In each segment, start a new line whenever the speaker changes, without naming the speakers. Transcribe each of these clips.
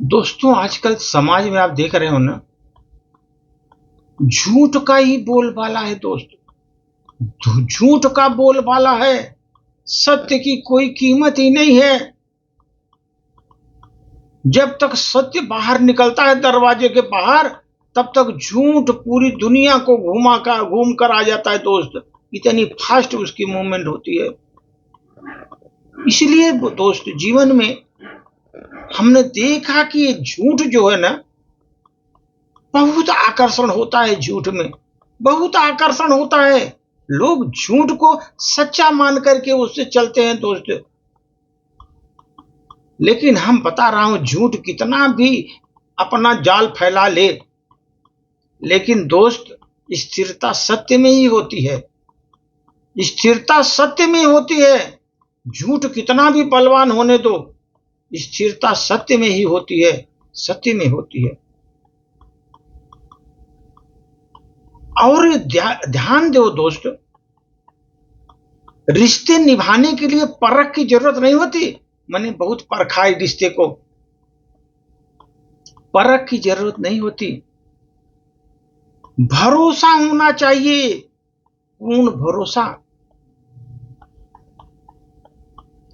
दोस्तों, आजकल समाज में आप देख रहे हो ना, झूठ का ही बोलबाला है दोस्त। झूठ का बोलबाला है। सत्य की कोई कीमत ही नहीं है। जब तक सत्य बाहर निकलता है दरवाजे के बाहर, तब तक झूठ पूरी दुनिया को घूम कर आ जाता है दोस्त। इतनी फास्ट उसकी मूवमेंट होती है। इसलिए दोस्त, जीवन में हमने देखा कि ये झूठ जो है ना, बहुत आकर्षण होता है। झूठ में बहुत आकर्षण होता है। लोग झूठ को सच्चा मान करके उससे चलते हैं दोस्त। लेकिन हम बता रहा हूं, झूठ कितना भी अपना जाल फैला ले, लेकिन दोस्त, स्थिरता सत्य में ही होती है। स्थिरता सत्य में होती है। झूठ कितना भी बलवान होने दो, स्थिरता सत्य में ही होती है। सत्य में होती है। और ध्यान दो दोस्त, रिश्ते निभाने के लिए परख की जरूरत नहीं होती। मैंने बहुत परखा है रिश्ते को। परख की जरूरत नहीं होती। भरोसा होना चाहिए, पूर्ण भरोसा।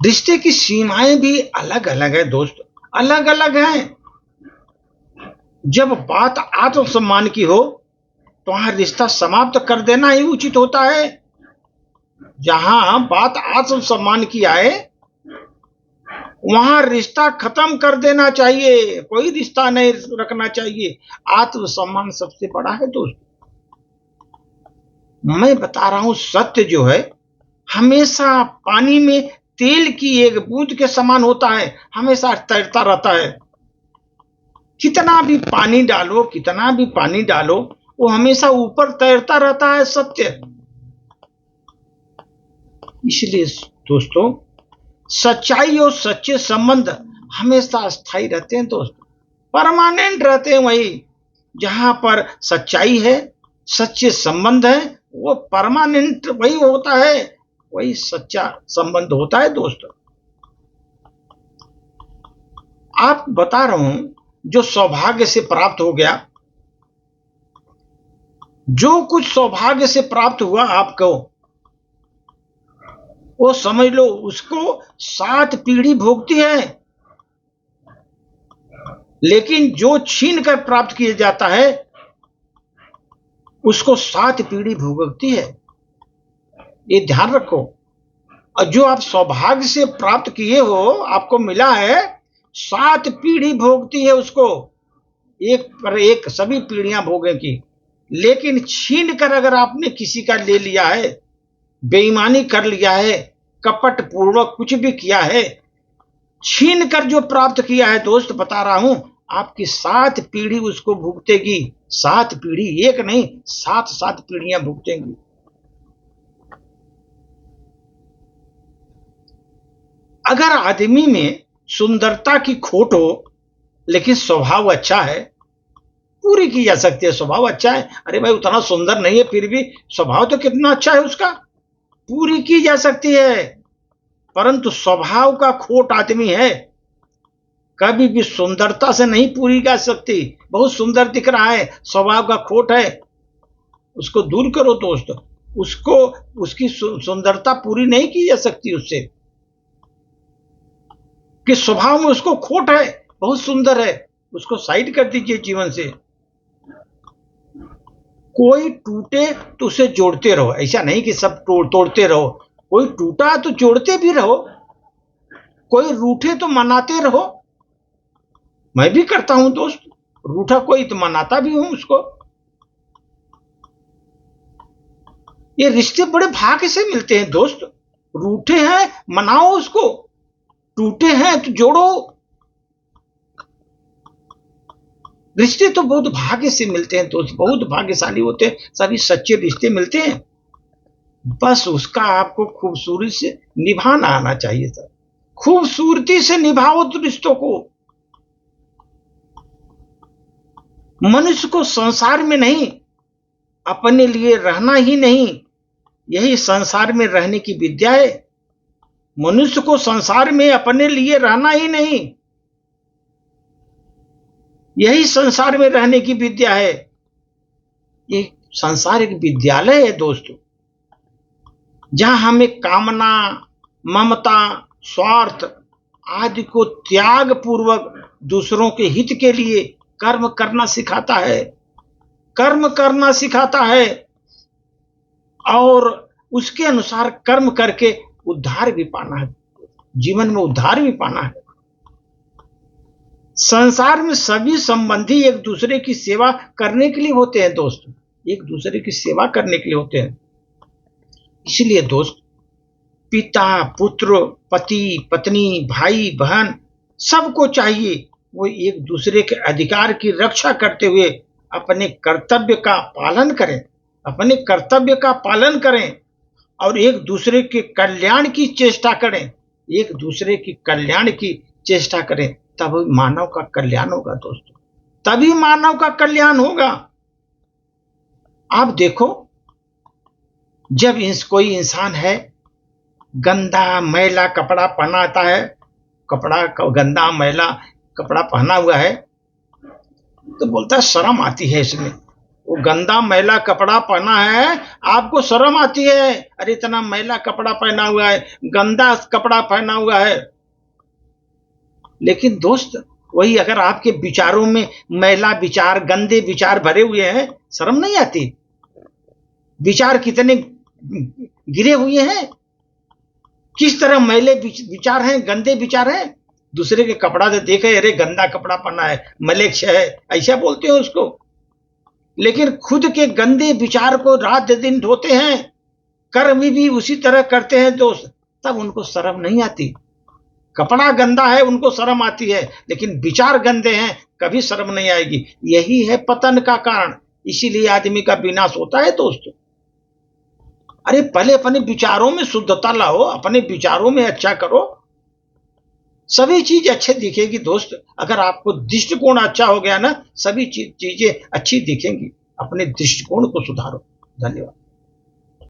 रिश्ते की सीमाएं भी अलग अलग है दोस्त, अलग अलग हैं। जब बात आत्मसम्मान की हो, तो वहां रिश्ता समाप्त कर देना ही उचित होता है। जहां बात आत्मसम्मान की आए, वहां रिश्ता खत्म कर देना चाहिए। कोई रिश्ता नहीं रखना चाहिए। आत्मसम्मान सबसे बड़ा है दोस्त। मैं बता रहा हूं, सत्य जो है हमेशा पानी में तेल की एक बूंद के समान होता है। हमेशा तैरता रहता है। कितना भी पानी डालो, कितना भी पानी डालो, वो हमेशा ऊपर तैरता रहता है सत्य। इसलिए दोस्तों, सच्चाई और सच्चे संबंध हमेशा स्थायी रहते हैं दोस्त। परमानेंट रहते हैं। वही जहां पर सच्चाई है, सच्चे संबंध है, वो परमानेंट वही होता है। वही सच्चा संबंध होता है दोस्त। आप बता रहा हूं, जो सौभाग्य से प्राप्त हो गया, जो कुछ सौभाग्य से प्राप्त हुआ आपको, वो समझ लो उसको 7 पीढ़ी भोगती है। लेकिन जो छीन कर प्राप्त किया जाता है, उसको 7 पीढ़ी भोगती है। ये ध्यान रखो। और जो आप सौभाग्य से प्राप्त किए हो, आपको मिला है, 7 पीढ़ी भोगती है उसको। एक पर एक सभी पीढ़ियां भोगेंगी। लेकिन छीन कर अगर आपने किसी का ले लिया है, बेईमानी कर लिया है, कपट पूर्वक कुछ भी किया है, छीन कर जो प्राप्त किया है दोस्त, बता रहा हूं, आपकी 7 पीढ़ी उसको भुगतेगी। 7 पीढ़ी, एक नहीं, 7 पीढ़ियां भुगतेंगी। अगर आदमी में सुंदरता की खोट हो, लेकिन स्वभाव अच्छा है, पूरी की जा सकती है। स्वभाव अच्छा है, अरे भाई उतना सुंदर नहीं है, फिर भी स्वभाव तो कितना अच्छा है उसका, पूरी की जा सकती है। परंतु स्वभाव का खोट आदमी है, कभी भी सुंदरता से नहीं पूरी कर सकती। बहुत सुंदर दिख रहा है, स्वभाव का खोट है, उसको दूर करो दोस्त। उसको, उसकी सुंदरता पूरी नहीं की जा सकती उससे, कि स्वभाव में उसको खोट है, बहुत सुंदर है, उसको साइड कर दीजिए जीवन से। कोई टूटे तो उसे जोड़ते रहो। ऐसा नहीं कि सब तोड़ते रहो। कोई टूटा तो जोड़ते भी रहो, कोई रूठे तो मनाते रहो। मैं भी करता हूं दोस्त। रूठा कोई तो मनाता भी हूं उसको। ये रिश्ते बड़े भाग्य से मिलते हैं दोस्त। रूठे हैं, मनाओ उसको। टूटे हैं तो जोड़ो। रिश्ते तो बहुत भाग्य से मिलते हैं दोस्त, बहुत भाग्यशाली होते हैं। सभी सच्चे रिश्ते मिलते हैं। बस उसका आपको खूबसूरती से निभाना आना चाहिए सर। खूबसूरती से निभाओ तो रिश्तों को। मनुष्य को संसार में नहीं, अपने लिए रहना ही नहीं, यही संसार में रहने की विद्या है। मनुष्य को संसार में अपने लिए रहना ही नहीं, यही संसार में रहने की विद्या है। ये संसार एक विद्यालय है दोस्तों, जहां हमें कामना, ममता, स्वार्थ आदि को त्याग पूर्वक दूसरों के हित के लिए कर्म करना सिखाता है, कर्म करना सिखाता है, और उसके अनुसार कर्म करके उद्धार भी पाना है, जीवन में उद्धार भी पाना है। संसार में सभी संबंधी एक दूसरे की सेवा करने के लिए होते हैं दोस्तों, एक दूसरे की सेवा करने के लिए होते हैं। इसलिए दोस्त, पिता, पुत्र, पति, पत्नी, भाई, बहन सबको चाहिए वो एक दूसरे के अधिकार की रक्षा करते हुए अपने कर्तव्य का पालन करें, अपने कर्तव्य का पालन करें और एक दूसरे के कल्याण की चेष्टा करें, एक दूसरे की कल्याण की चेष्टा करें, तब मानव का कल्याण होगा दोस्तों, तभी मानव का कल्याण होगा। आप देखो, जब कोई इंसान है गंदा मैला कपड़ा पहनाता है, कपड़ा गंदा मैला कपड़ा पहना हुआ है, तो बोलता है शर्म आती है इसमें, वो गंदा मैला कपड़ा पहना है, आपको शर्म आती है, अरे इतना मैला कपड़ा पहना हुआ है, गंदा कपड़ा पहना हुआ है। लेकिन दोस्त, वही अगर आपके विचारों में मैला विचार, गंदे विचार भरे हुए हैं, शर्म नहीं आती? विचार कितने गिरे हुए हैं, किस तरह मैले विचार हैं, गंदे विचार हैं। दूसरे के कपड़ा से देखे, अरे गंदा कपड़ा पहना है, मलेच्छ है, ऐसा बोलते हो उसको। लेकिन खुद के गंदे विचार को रात दिन ढोते हैं, कर्म भी उसी तरह करते हैं दोस्त, तब उनको शर्म नहीं आती। कपड़ा गंदा है उनको शर्म आती है, लेकिन विचार गंदे हैं कभी शर्म नहीं आएगी। यही है पतन का कारण, इसीलिए आदमी का विनाश होता है दोस्तों। अरे पहले अपने विचारों में शुद्धता लाओ, अपने विचारों में अच्छा करो, सभी चीज अच्छे दिखेगी दोस्त। अगर आपको दृष्टिकोण अच्छा हो गया ना, सभी चीजें अच्छी दिखेंगी। अपने दृष्टिकोण को सुधारो। धन्यवाद।